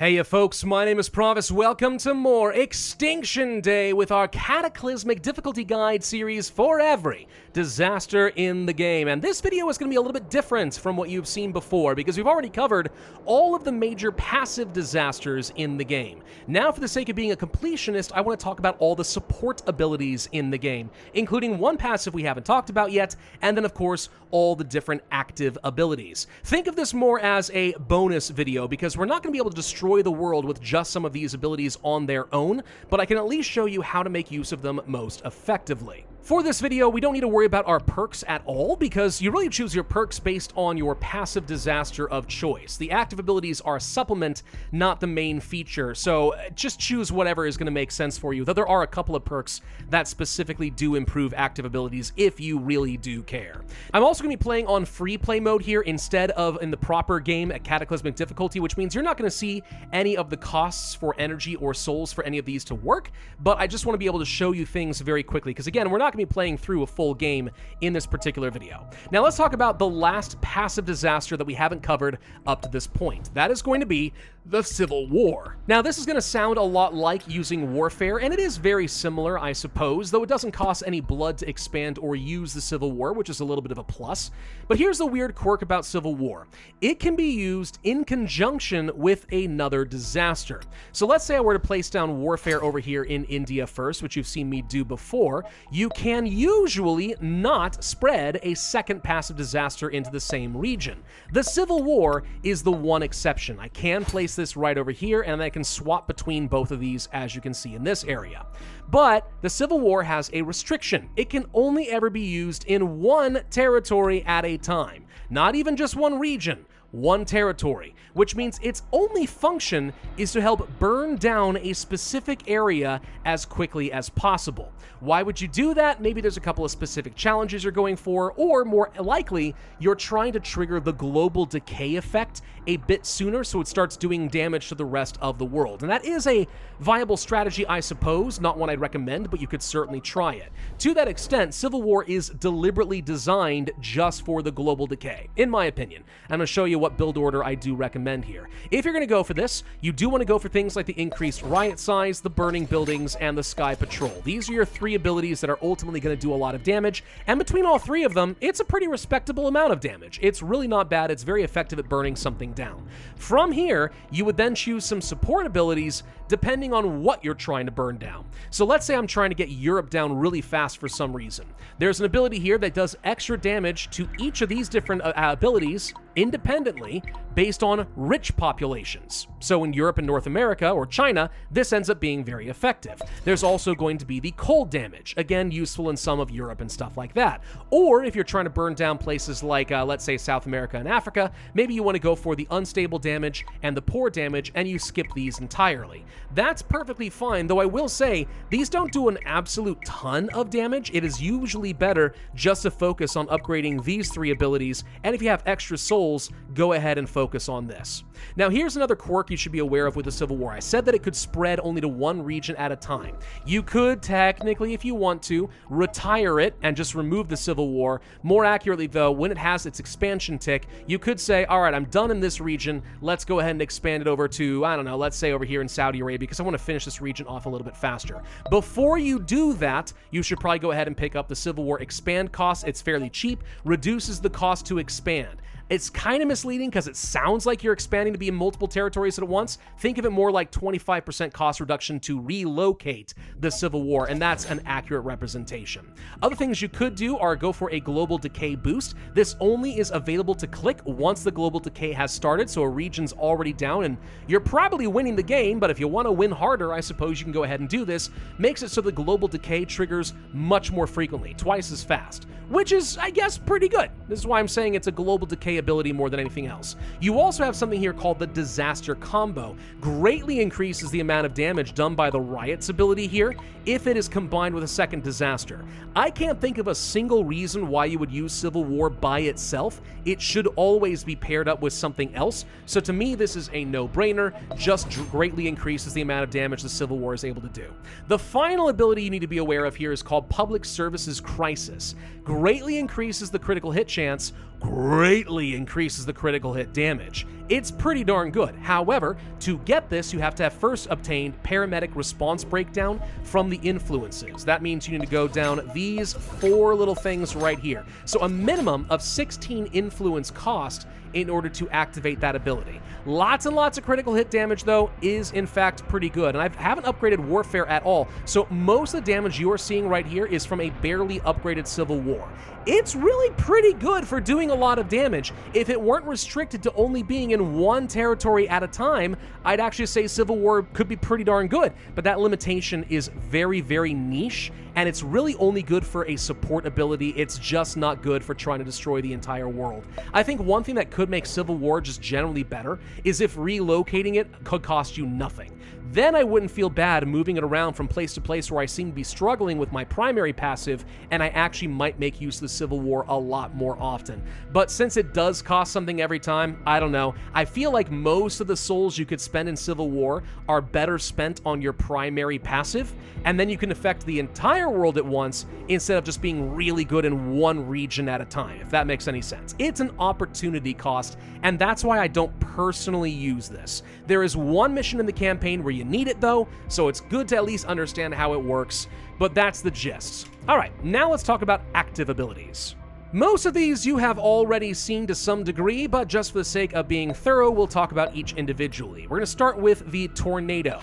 Hey ya folks, my name is Pravus. Welcome to more Extinction Day with our Cataclysmic Difficulty Guide series for every disaster in the game. And this video is going to be a little bit different from what you've seen before because we've already covered all of the major passive disasters in the game. Now, for the sake of being a completionist, I want to talk about all the support abilities in the game, including one passive we haven't talked about yet, and then of course, all the different active abilities. Think of this more as a bonus video because we're not going to be able to destroy the world with just some of these abilities on their own, but I can at least show you how to make use of them most effectively. For this video, we don't need to worry about our perks at all because you really choose your perks based on your passive disaster of choice. The active abilities are a supplement, not the main feature, so just choose whatever is going to make sense for you, though there are a couple of perks that specifically do improve active abilities if you really do care. I'm also going to be playing on free play mode here instead of in the proper game at Cataclysmic difficulty, which means you're not going to see any of the costs for energy or souls for any of these to work, but I just want to be able to show you things very quickly because again, we're not going to be playing through a full game in this particular video. Now let's talk about the last passive disaster that we haven't covered up to this point. That is going to be the Civil War. Now this is going to sound a lot like using warfare, and it is very similar, I suppose, though it doesn't cost any blood to expand or use the Civil War, which is a little bit of a plus. But here's the weird quirk about Civil War. It can be used in conjunction with another disaster. So let's say I were to place down warfare over here in India first, which you've seen me do before. You can usually not spread a second passive disaster into the same region. The Civil War is the one exception. I can place this right over here, and I can swap between both of these, as you can see in this area. But the Civil War has a restriction. It can only ever be used in one territory at a time, not even just one region. One territory, which means its only function is to help burn down a specific area as quickly as possible. Why would you do that? Maybe there's a couple of specific challenges you're going for, or more likely, you're trying to trigger the global decay effect a bit sooner so it starts doing damage to the rest of the world. And that is a viable strategy, I suppose, not one I'd recommend, but you could certainly try it. To that extent, Civil War is deliberately designed just for the global decay, in my opinion. I'm going to show you what build order I do recommend here. If you're going to go for this, you do want to go for things like the increased riot size, the burning buildings, and the sky patrol. These are your three abilities that are ultimately going to do a lot of damage, and between all three of them, it's a pretty respectable amount of damage. It's really not bad. It's very effective at burning something down. From here, you would then choose some support abilities depending on what you're trying to burn down. So let's say I'm trying to get Europe down really fast for some reason. There's an ability here that does extra damage to each of these different abilities independently based on rich populations. So in Europe and North America or China, this ends up being very effective. There's also going to be the cold damage, again useful in some of Europe and stuff like that. Or if you're trying to burn down places like, let's say South America and Africa, maybe you want to go for the unstable damage and the poor damage and you skip these entirely. That's perfectly fine, though I will say these don't do an absolute ton of damage. It is usually better just to focus on upgrading these three abilities, and if you have extra souls, go ahead and focus on this. Now here's another quirk you should be aware of with the Civil War. I said that it could spread only to one region at a time. You could technically, if you want to, retire it and just remove the Civil War. More accurately though, when it has its expansion tick, you could say, all right, I'm done in this region, let's go ahead and expand it over to, I don't know, let's say over here in Saudi Arabia because I want to finish this region off a little bit faster. Before you do that, you should probably go ahead and pick up the Civil War expand cost. It's fairly cheap, reduces the cost to expand. It's kind of misleading because it sounds like you're expanding to be in multiple territories at once. Think of it more like 25% cost reduction to relocate the Civil War, and that's an accurate representation. Other things you could do are go for a global decay boost. This only is available to click once the global decay has started, so a region's already down, and you're probably winning the game, but if you want to win harder, I suppose you can go ahead and do this. Makes it so the global decay triggers much more frequently, twice as fast, which is, I guess, pretty good. This is why I'm saying it's a global decay ability more than anything else. You also have something here called the Disaster Combo. Greatly increases the amount of damage done by the Riots ability here if it is combined with a second disaster. I can't think of a single reason why you would use Civil War by itself. It should always be paired up with something else. So to me, this is a no-brainer, just greatly increases the amount of damage the Civil War is able to do. The final ability you need to be aware of here is called Public Services Crisis. Greatly increases the critical hit chance, greatly increases the critical hit damage. it's pretty darn good. However, to get this, you have to have first obtained Paramedic Response Breakdown from the influences. That means you need to go down these 4 little things right here. So a minimum of 16 influence cost in order to activate that ability. Lots and lots of critical hit damage, though, is in fact pretty good. And I haven't upgraded Warfare at all, so most of the damage you are seeing right here is from a barely upgraded Civil War. It's really pretty good for doing a lot of damage. If it weren't restricted to only being in one territory at a time, I'd actually say Civil War could be pretty darn good, but that limitation is very, very niche, and it's really only good for a support ability. It's just not good for trying to destroy the entire world. I think one thing that could make Civil War just generally better is if relocating it could cost you nothing. Then I wouldn't feel bad moving it around from place to place where I seem to be struggling with my primary passive, and I actually might make use of the Civil War a lot more often. But since it does cost something every time, I don't know. I feel like most of the souls you could spend in Civil War are better spent on your primary passive, and then you can affect the entire world at once instead of just being really good in one region at a time, if that makes any sense. It's an opportunity cost, and that's why I don't personally use this. There is one mission in the campaign where you need it though, so it's good to at least understand how it works, but that's the gist. Alright, now let's talk about active abilities. Most of these you have already seen to some degree, but just for the sake of being thorough, we'll talk about each individually. We're going to start with the Tornado.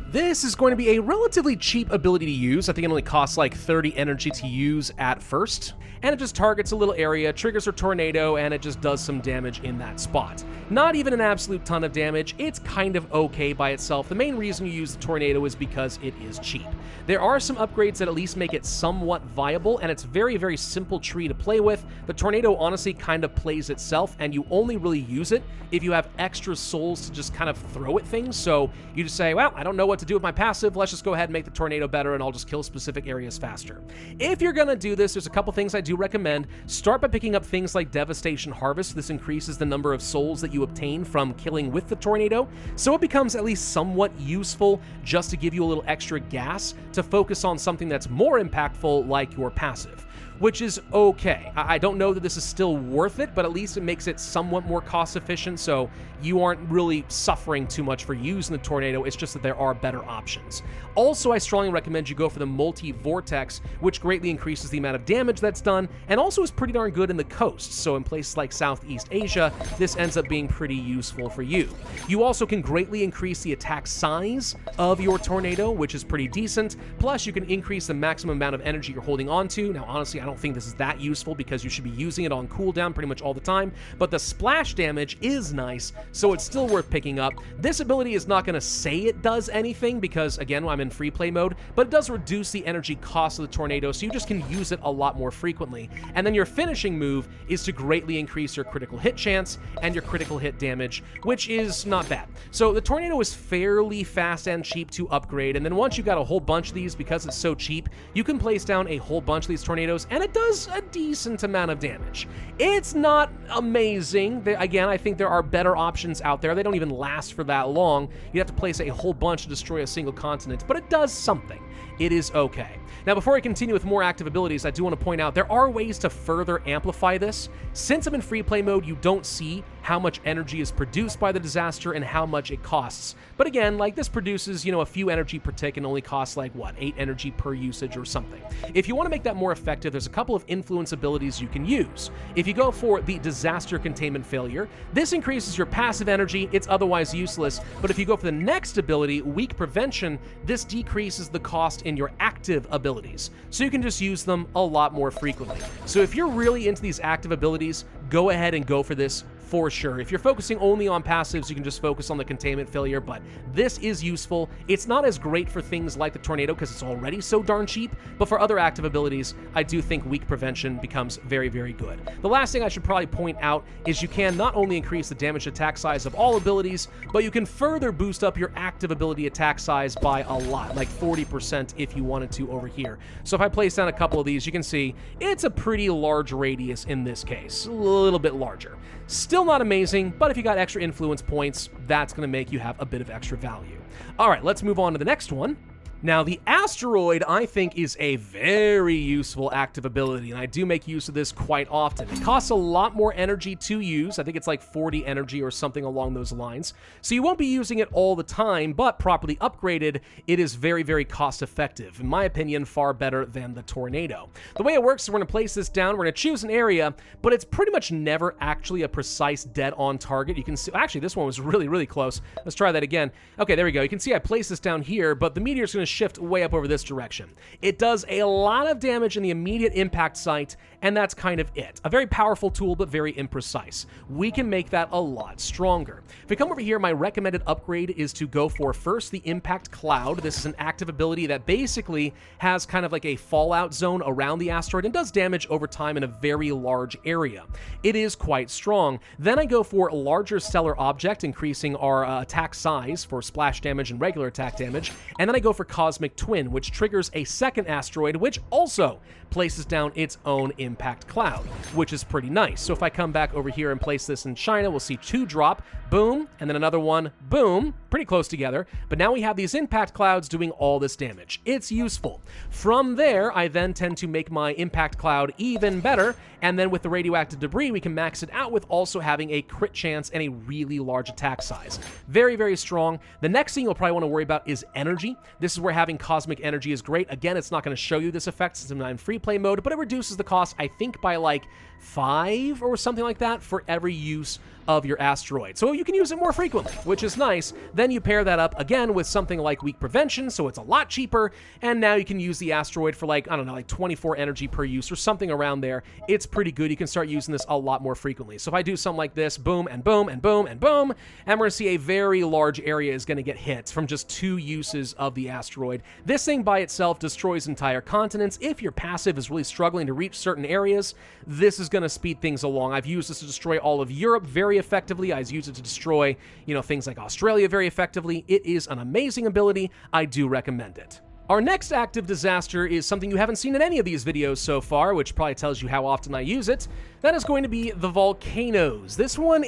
This is going to be a relatively cheap ability to use. I think it only costs like 30 energy to use at first. And it just targets a little area, triggers a tornado, and it just does some damage in that spot. Not even an absolute ton of damage. It's kind of okay by itself. The main reason you use the tornado is because it is cheap. There are some upgrades that at least make it somewhat viable, and it's very, very simple tree to play with. The tornado honestly kind of plays itself, and you only really use it if you have extra souls to just kind of throw at things. So you just say, well, I don't know what to do with my passive, let's just go ahead and make the tornado better and I'll just kill specific areas faster. If you're gonna do this, there's a couple things I do recommend. Start by picking up things like Devastation Harvest. This increases the number of souls that you obtain from killing with the tornado, so it becomes at least somewhat useful just to give you a little extra gas to focus on something that's more impactful like your passive, which is okay. I don't know that this is still worth it, but at least it makes it somewhat more cost efficient, so you aren't really suffering too much for using the tornado. It's just that there are better options. Also, I strongly recommend you go for the Multi-Vortex, which greatly increases the amount of damage that's done, and also is pretty darn good in the coast. So in places like Southeast Asia, this ends up being pretty useful for you. You also can greatly increase the attack size of your tornado, which is pretty decent. Plus, you can increase the maximum amount of energy you're holding onto. Now, honestly, I don't think this is that useful because you should be using it on cooldown pretty much all the time, but the splash damage is nice, so it's still worth picking up. This ability is not going to say it does anything because, again, I'm in free play mode, but it does reduce the energy cost of the tornado, so you just can use it a lot more frequently. And then your finishing move is to greatly increase your critical hit chance and your critical hit damage, which is not bad. So the tornado is fairly fast and cheap to upgrade, and then once you've got a whole bunch of these, because it's so cheap, you can place down a whole bunch of these tornadoes, and it does a decent amount of damage. It's not amazing. Again, I think there are better options out there. They don't even last for that long. You have to place a whole bunch to destroy a single continent, but it does something. It is okay. Now, before I continue with more active abilities, I do want to point out there are ways to further amplify this. Since I'm in free play mode, you don't see how much energy is produced by the disaster and how much it costs. But again, like this produces, a few energy per tick and only costs like, 8 energy per usage or something. If you want to make that more effective, there's a couple of influence abilities you can use. If you go for the Disaster Containment Failure, this increases your passive energy. It's otherwise useless. But if you go for the next ability, Weak Prevention, this decreases the cost in your active abilities. So you can just use them a lot more frequently. So if you're really into these active abilities, go ahead and go for this for sure. If you're focusing only on passives, you can just focus on the Containment Failure, but this is useful. It's not as great for things like the Tornado because it's already so darn cheap, but for other active abilities, I do think Weak Prevention becomes very, very good. The last thing I should probably point out is you can not only increase the damage attack size of all abilities, but you can further boost up your active ability attack size by a lot, like 40% if you wanted to over here. So if I place down a couple of these, you can see it's a pretty large radius in this case, a little bit larger. Still not amazing, but if you got extra influence points, that's going to make you have a bit of extra value. All right, let's move on to the next one. Now, the asteroid, I think, is a very useful active ability, and I do make use of this quite often. It costs a lot more energy to use. I think it's like 40 energy or something along those lines. So you won't be using it all the time, but properly upgraded, it is very, very cost effective. In my opinion, far better than the tornado. The way it works is we're going to place this down, we're going to choose an area, but it's pretty much never actually a precise dead-on target. You can see, actually, this one was really, really close. Let's try that again. Okay, there we go. You can see I placed this down here, but the meteor's going to shift way up over this direction. It does a lot of damage in the immediate impact site, and that's kind of it. A very powerful tool, but very imprecise. We can make that a lot stronger. If we come over here, my recommended upgrade is to go for first the Impact Cloud. This is an active ability that basically has kind of like a fallout zone around the asteroid and does damage over time in a very large area. It is quite strong. Then I go for Larger Stellar Object, increasing our attack size for splash damage and regular attack damage. And then I go for Cosmic Twin, which triggers a second asteroid, which also places down its own Impact Cloud, which is pretty nice. So if I come back over here and place this in China, we'll see 2 drop, boom, and then another one, boom, pretty close together. But now we have these Impact Clouds doing all this damage. It's useful. From there, I then tend to make my Impact Cloud even better, and then with the radioactive debris, we can max it out with also having a crit chance and a really large attack size. Very, very strong. The next thing you'll probably want to worry about is energy. This is where having cosmic energy is great. Again, it's not going to show you this effect since I'm not in free play mode, but it reduces the cost, I think, by like 5 or something like that for every use of your asteroid. So you can use it more frequently, which is nice. Then you pair that up again with something like weak prevention, so it's a lot cheaper, and now you can use the asteroid for like, I don't know, like 24 energy per use or something around there. It's pretty good. You can start using this a lot more frequently. So if I do something like this, boom and boom and boom and boom, and we're going to see a very large area is going to get hit from just 2 uses of the asteroid. This thing by itself destroys entire continents. If your passive is really struggling to reach certain areas, this is going to speed things along. I've used this to destroy all of Europe very effectively. I've used it to destroy, things like Australia very effectively. It is an amazing ability. I do recommend it. Our next active disaster is something you haven't seen in any of these videos so far, which probably tells you how often I use it. That is going to be the volcanoes. This one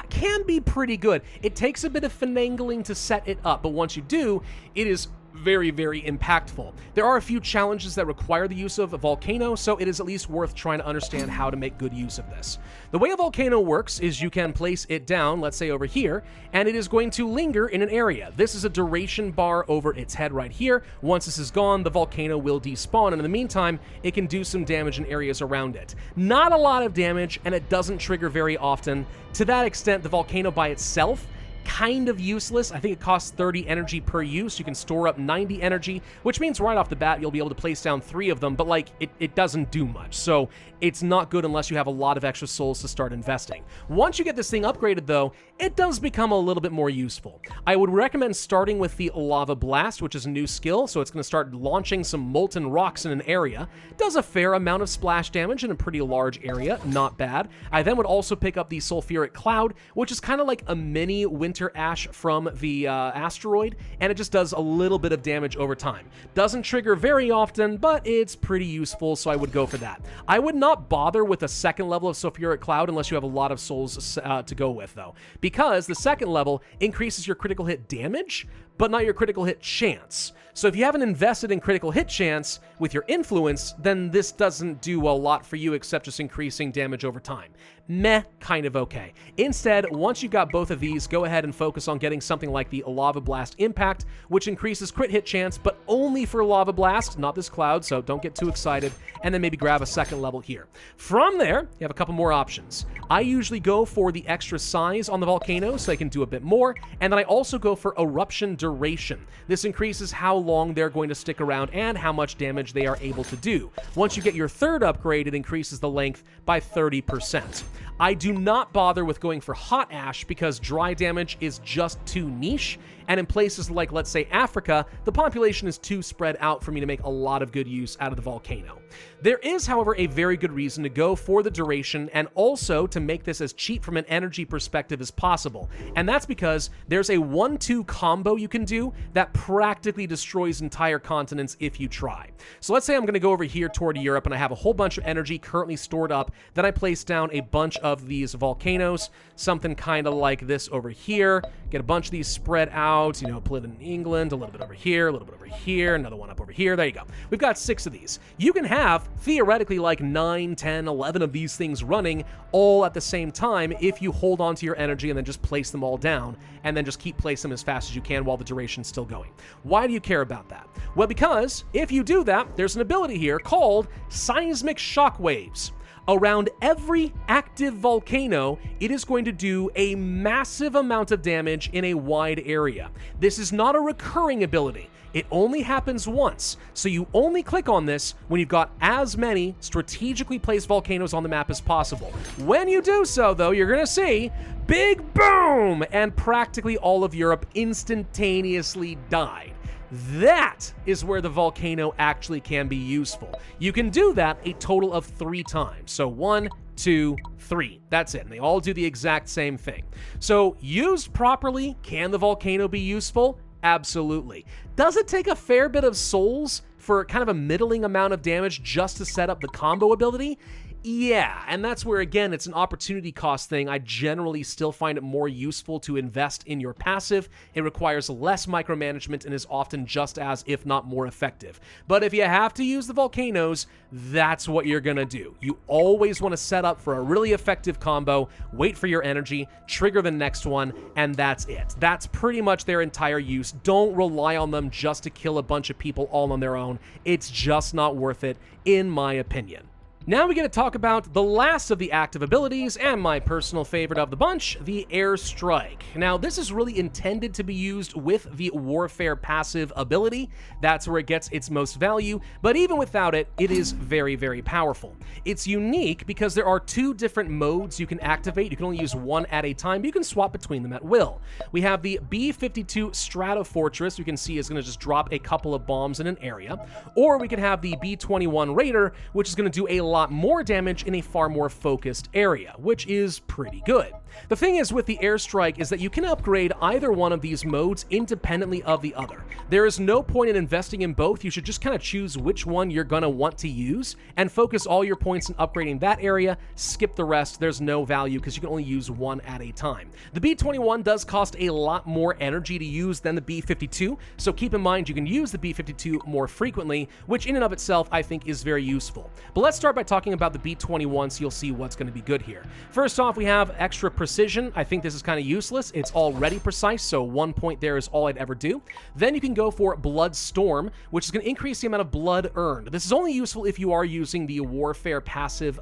can be pretty good. It takes a bit of finagling to set it up, but once you do, it is very, very impactful. There are a few challenges that require the use of a volcano, so it is at least worth trying to understand how to make good use of this. The way a volcano works is you can place it down, let's say over here, and it is going to linger in an area. This is a duration bar over its head right here. Once this is gone, the volcano will despawn, and in the meantime, it can do some damage in areas around it. Not a lot of damage, and it doesn't trigger very often. To that extent, the volcano by itself kind of useless. I think it costs 30 energy per use. You can store up 90 energy, which means right off the bat, you'll be able to place down 3 of them, but it doesn't do much. So it's not good unless you have a lot of extra souls to start investing. Once you get this thing upgraded though, it does become a little bit more useful. I would recommend starting with the Lava Blast, which is a new skill, so it's going to start launching some molten rocks in an area. It does a fair amount of splash damage in a pretty large area, not bad. I then would also pick up the Sulfuric Cloud, which is kind of like a mini winter ash from the asteroid, and it just does a little bit of damage over time. Doesn't trigger very often, but it's pretty useful, so I would go for that. I would not bother with a second level of Sulfuric Cloud unless you have a lot of souls to go with, though, because the second level increases your critical hit damage, but not your critical hit chance. So if you haven't invested in critical hit chance with your influence, then this doesn't do a lot for you except just increasing damage over time. Meh, kind of okay. Instead, once you've got both of these, go ahead and focus on getting something like the Lava Blast Impact, which increases crit hit chance, but only for Lava Blast, not this cloud, so don't get too excited, and then maybe grab a second level here. From there, you have a couple more options. I usually go for the extra size on the volcano, so I can do a bit more, and then I also go for Eruption Duration. This increases how long they're going to stick around and how much damage they are able to do. Once you get your third upgrade, it increases the length by 30%. I do not bother with going for Hot Ash because dry damage is just too niche, and in places like, let's say, Africa, the population is too spread out for me to make a lot of good use out of the volcano. There is, however, a very good reason to go for the duration and also to make this as cheap from an energy perspective as possible, and that's because there's a 1-2 combo you can do that practically destroys entire continents if you try. So let's say I'm going to go over here toward Europe and I have a whole bunch of energy currently stored up, then I place down a bunch of these volcanoes, something kind of like this over here. Get a bunch of these spread out, you know, put it in England, a little bit over here, a little bit over here, another one up over here. There you go. We've got 6 of these. You can have, theoretically, like 9, 10, 11 of these things running all at the same time if you hold on to your energy and then just place them all down, and then just keep placing them as fast as you can while the duration's still going. Why do you care about that? Well, because if you do that, there's an ability here called seismic shockwaves. Around every active volcano, it is going to do a massive amount of damage in a wide area. This is not a recurring ability. It only happens once, so you only click on this when you've got as many strategically placed volcanoes on the map as possible. When you do so, though, you're going to see big boom, and practically all of Europe instantaneously died. That is where the volcano actually can be useful. You can do that a total of 3 times. So 1, 2, 3. That's it. And they all do the exact same thing. So used properly, can the volcano be useful? Absolutely. Does it take a fair bit of souls for kind of a middling amount of damage just to set up the combo ability? Yeah, and that's where, again, it's an opportunity cost thing. I generally still find it more useful to invest in your passive. It requires less micromanagement and is often just as, if not more effective. But if you have to use the volcanoes, that's what you're going to do. You always want to set up for a really effective combo, wait for your energy, trigger the next one, and that's it. That's pretty much their entire use. Don't rely on them just to kill a bunch of people all on their own. It's just not worth it, in my opinion. Now we get to talk about the last of the active abilities, and my personal favorite of the bunch, the Airstrike. Now, this is really intended to be used with the Warfare passive ability. That's where it gets its most value, but even without it, it is very, very powerful. It's unique because there are 2 different modes you can activate. You can only use one at a time, but you can swap between them at will. We have the B-52 Stratofortress, you can see is going to just drop a couple of bombs in an area, or we can have the B-21 Raider, which is going to do a lot more damage in a far more focused area, which is pretty good. The thing is with the Airstrike is that you can upgrade either one of these modes independently of the other. There is no point in investing in both. You should just kind of choose which one you're going to want to use and focus all your points in upgrading that area, skip the rest. There's no value because you can only use one at a time. The B-21 does cost a lot more energy to use than the B-52, so keep in mind you can use the B-52 more frequently, which in and of itself I think is very useful. But let's start by talking about the B-21 so you'll see what's going to be good here. First off, we have extra precision. I think this is kind of useless. It's already precise, so 1 point there is all I'd ever do. Then you can go for Blood Storm, which is going to increase the amount of blood earned. This is only useful if you are using the Warfare passive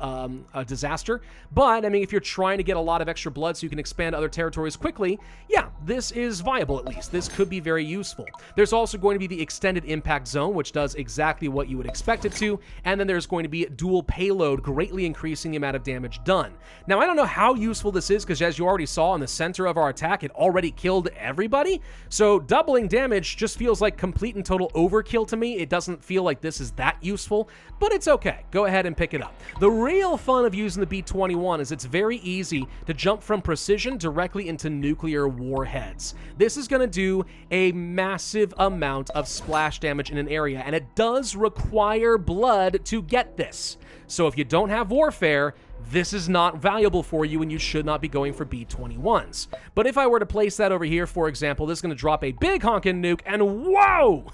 disaster, but I mean, if you're trying to get a lot of extra blood so you can expand other territories quickly, yeah, this is viable at least. This could be very useful. There's also going to be the Extended Impact Zone, which does exactly what you would expect it to, and then there's going to be Dual Payload, greatly increasing the amount of damage done. Now, I don't know how useful this is, because as you already saw in the center of our attack, it already killed everybody, so doubling damage just feels like complete and total overkill to me. It doesn't feel like this is that useful, but it's okay. Go ahead and pick it up. The real fun of using the B-21 is it's very easy to jump from precision directly into nuclear warheads. This is going to do a massive amount of splash damage in an area, and it does require blood to get this. So if you don't have Warfare, this is not valuable for you and you should not be going for B-21s. But if I were to place that over here, for example, this is going to drop a big honkin' nuke, and whoa!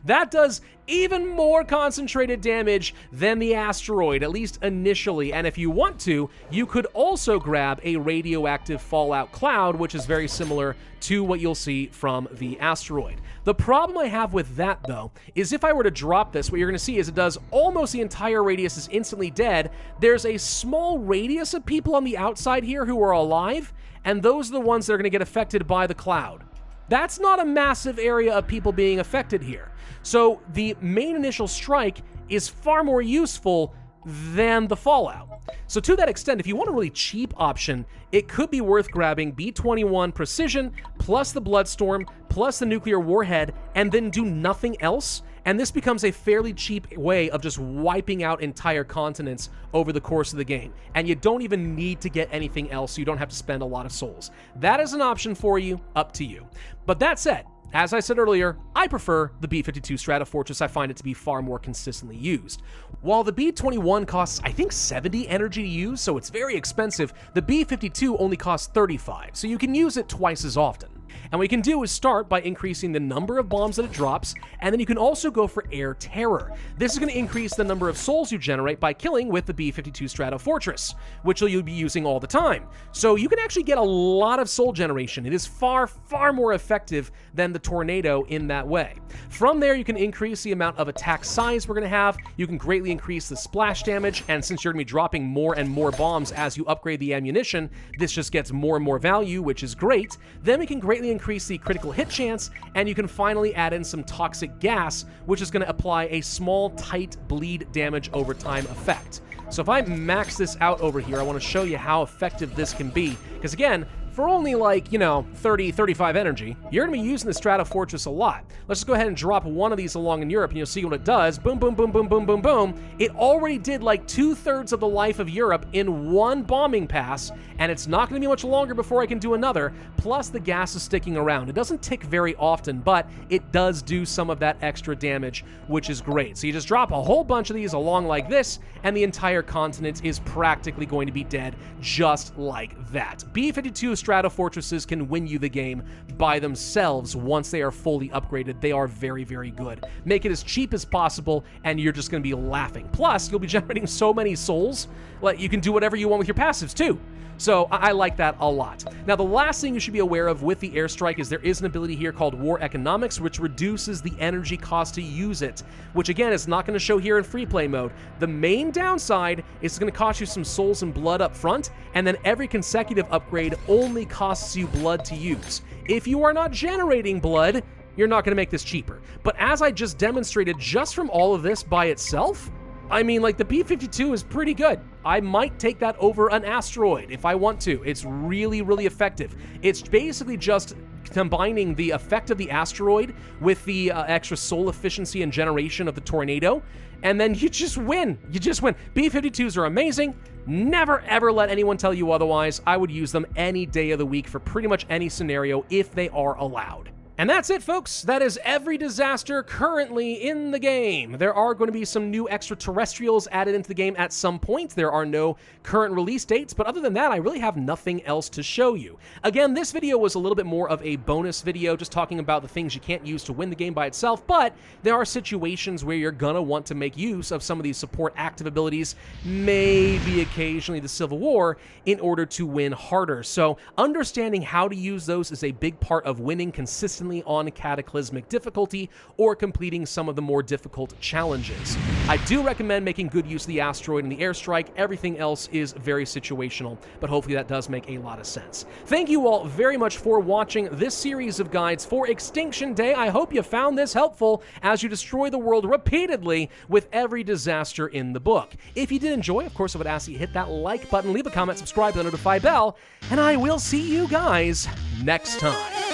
That does even more concentrated damage than the asteroid, at least initially. And if you want to, you could also grab a radioactive fallout cloud, which is very similar to what you'll see from the asteroid. The problem I have with that, though, is if I were to drop this, what you're going to see is it does almost the entire radius is instantly dead. There's a small radius of people on the outside here who are alive, and those are the ones that are going to get affected by the cloud. That's not a massive area of people being affected here. So the main initial strike is far more useful than the fallout. So to that extent, if you want a really cheap option, it could be worth grabbing B-21 Precision, plus the Bloodstorm, plus the nuclear warhead, and then do nothing else. And this becomes a fairly cheap way of just wiping out entire continents over the course of the game. And you don't even need to get anything else, so you don't have to spend a lot of souls. That is an option for you, up to you. But that said, As I said earlier, I prefer the B-52 Stratofortress. I find it to be far more consistently used. While the B-21 costs, I think, 70 energy to use, so it's very expensive, the B-52 only costs 35, so you can use it twice as often. And what you can do is start by increasing the number of bombs that it drops, and then you can also go for Air Terror. This is going to increase the number of souls you generate by killing with the B-52 Stratofortress, which you'll be using all the time. So you can actually get a lot of soul generation. It is far, far more effective than the Tornado in that way. From there, you can increase the amount of attack size we're going to have. You can greatly increase the splash damage, and since you're going to be dropping more and more bombs as you upgrade the ammunition, this just gets more and more value, which is great. Then we can greatly increase the critical hit chance, and you can finally add in some toxic gas, which is going to apply a small, tight bleed damage over time effect. So if I max this out over here, I want to show you how effective this can be, because again, for only like, 30, 35 energy, you're going to be using the Stratofortress a lot. Let's just go ahead and drop one of these along in Europe, and you'll see what it does. Boom, boom, boom, boom, boom, boom, boom. It already did like 2/3 of the life of Europe in one bombing pass, and it's not going to be much longer before I can do another, plus the gas is sticking around. It doesn't tick very often, but it does do some of that extra damage, which is great. So you just drop a whole bunch of these along like this, and the entire continent is practically going to be dead just like that. B-52 Stratofortresses can win you the game by themselves once they are fully upgraded. They are very, very good. Make it as cheap as possible, and you're just going to be laughing. Plus, you'll be generating so many souls, like you can do whatever you want with your passives too. So I like that a lot. Now, the last thing you should be aware of with the airstrike is there is an ability here called War Economics, which reduces the energy cost to use it, which again is not going to show here in free play mode. The main downside is it's going to cost you some souls and blood up front, and then every consecutive upgrade only costs you blood to use. If you are not generating blood, you're not going to make this cheaper. But as I just demonstrated, just from all of this by itself, I mean, like, the B-52 is pretty good. I might take that over an asteroid if I want to. It's really, really effective. It's basically just combining the effect of the asteroid with the extra soul efficiency and generation of the Tornado, and then you just win. You just win. B-52s are amazing. Never, ever let anyone tell you otherwise. I would use them any day of the week for pretty much any scenario if they are allowed. And that's it, folks. That is every disaster currently in the game. There are going to be some new extraterrestrials added into the game at some point. There are no current release dates, but other than that, I really have nothing else to show you. Again, this video was a little bit more of a bonus video, just talking about the things you can't use to win the game by itself, but there are situations where you're gonna want to make use of some of these support active abilities, maybe occasionally the Civil War, in order to win harder. So understanding how to use those is a big part of winning consistently on Cataclysmic difficulty or completing some of the more difficult challenges. I do recommend making good use of the asteroid and the airstrike. Everything else is very situational, but hopefully that does make a lot of sense. Thank you all very much for watching this series of guides for Extinction Day. I hope you found this helpful as you destroy the world repeatedly with every disaster in the book. If you did enjoy, of course, I would ask that you hit that like button, leave a comment, subscribe to the notify bell, and I will see you guys next time.